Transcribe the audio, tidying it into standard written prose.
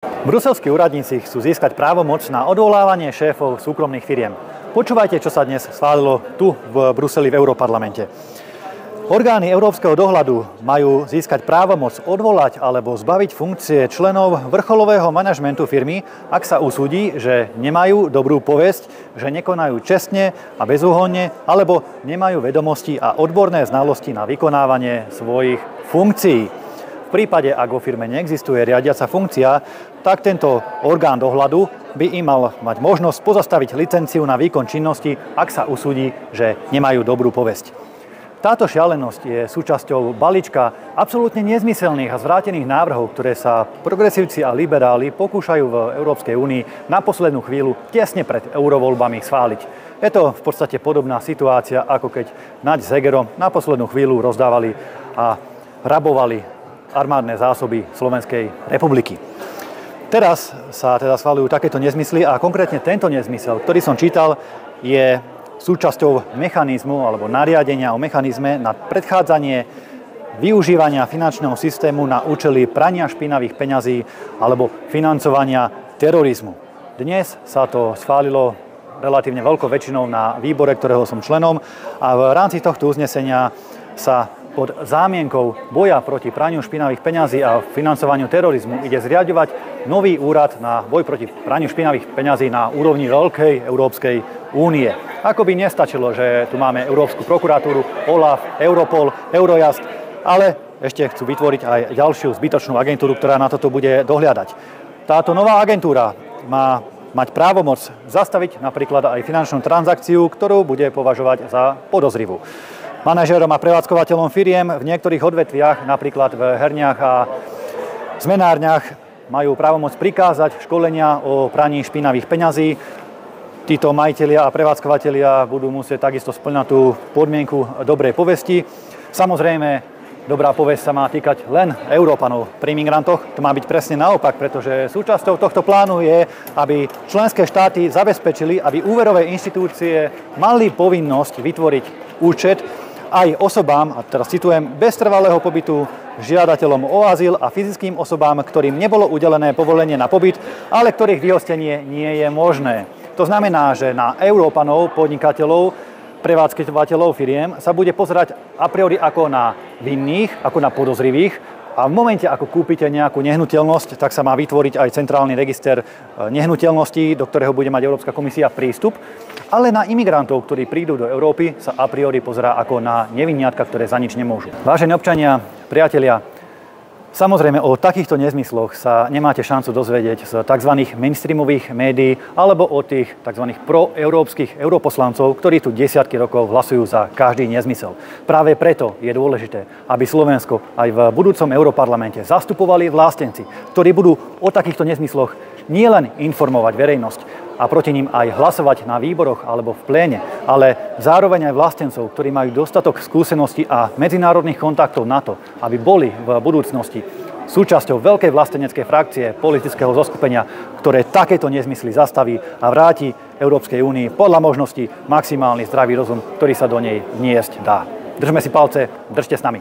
Bruselskí úradníci chcú získať právomoc na odvolávanie šéfov súkromných firiem. Počúvajte, čo sa dnes schválilo tu v Bruseli v Europarlamente. Orgány európskeho dohľadu majú získať právomoc odvolať alebo zbaviť funkcie členov vrcholového manažmentu firmy, ak sa usúdi, že nemajú dobrú povesť, že nekonajú čestne a bezúhonne, alebo nemajú vedomosti a odborné znalosti na vykonávanie svojich funkcií. V prípade, ak vo firme neexistuje riadiaca funkcia, tak tento orgán dohľadu by im mal mať možnosť pozastaviť licenciu na výkon činnosti, ak sa usúdi, že nemajú dobrú povesť. Táto šialenosť je súčasťou balíčka absolútne nezmyselných a zvrátených návrhov, ktoré sa progresívci a liberáli pokúšajú v Európskej únii na poslednú chvíľu tesne pred eurovoľbami schváliť. Je to v podstate podobná situácia, ako keď Naď s Hegerom na poslednú chvíľu rozdávali a rabovali armádne zásoby Slovenskej republiky. Teraz sa teda schvaľujú takéto nezmysly a konkrétne tento nezmysel, ktorý som čítal, je súčasťou mechanizmu alebo nariadenia o mechanizme na predchádzanie využívania finančného systému na účely prania špinavých peňazí alebo financovania terorizmu. Dnes sa to schválilo relatívne veľkou väčšinou na výbore, ktorého som členom, a v rámci tohto uznesenia sa pod zámienkou boja proti praniu špinavých peňazí a financovaniu terorizmu ide zriaďovať nový úrad na boj proti praniu špinavých peňazí na úrovni veľkej Európskej únie. Ako by nestačilo, že tu máme Európsku prokuratúru, OLAF, Europol, Eurojust, ale ešte chcú vytvoriť aj ďalšiu zbytočnú agentúru, ktorá na toto bude dohliadať. Táto nová agentúra má mať právomoc zastaviť napríklad aj finančnú transakciu, ktorú bude považovať za podozrivú. Manažérom a prevádzkovateľom firiem v niektorých odvetviach, napríklad v herniach a zmenárniach, majú právomoc prikázať školenia o praní špinavých peňazí. Títo majitelia a prevádzkovateľia budú musieť takisto spĺňať tú podmienku dobrej povesti. Samozrejme, dobrá povesť sa má týkať len Európanov. Pri migrantoch to má byť presne naopak, pretože súčasťou tohto plánu je, aby členské štáty zabezpečili, aby úverové inštitúcie mali povinnosť vytvoriť účet aj osobám, a teraz citujem, bez trvalého pobytu, žiadateľom o azyl a fyzickým osobám, ktorým nebolo udelené povolenie na pobyt, ale ktorých vyhostenie nie je možné. To znamená, že na Európanov, podnikateľov, prevádzkovateľov firiem sa bude pozerať a priori ako na vinných, ako na podozrivých, a v momente, ako kúpite nejakú nehnuteľnosť, tak sa má vytvoriť aj centrálny register nehnuteľností, do ktorého bude mať Európska komisia prístup. Ale na imigrantov, ktorí prídu do Európy, sa a priori pozerá ako na neviniatka, ktoré za nič nemôžu. Vážení občania, priatelia, samozrejme o takýchto nezmysloch sa nemáte šancu dozvedieť z tzv. Mainstreamových médií alebo od tých tzv. Proeurópskych europoslancov, ktorí tu desiatky rokov hlasujú za každý nezmysel. Práve preto je dôležité, aby Slovensko aj v budúcom Europarlamente zastupovali vlastenci, ktorí budú o takýchto nezmysloch nielen informovať verejnosť a proti ním aj hlasovať na výboroch alebo v pléne, ale zároveň aj vlastencov, ktorí majú dostatok skúseností a medzinárodných kontaktov na to, aby boli v budúcnosti súčasťou veľkej vlasteneckej frakcie politického zoskupenia, ktoré takéto nezmysly zastaví a vráti Európskej únii podľa možností maximálny zdravý rozum, ktorý sa do nej vniesť dá. Držme si palce, držte s nami.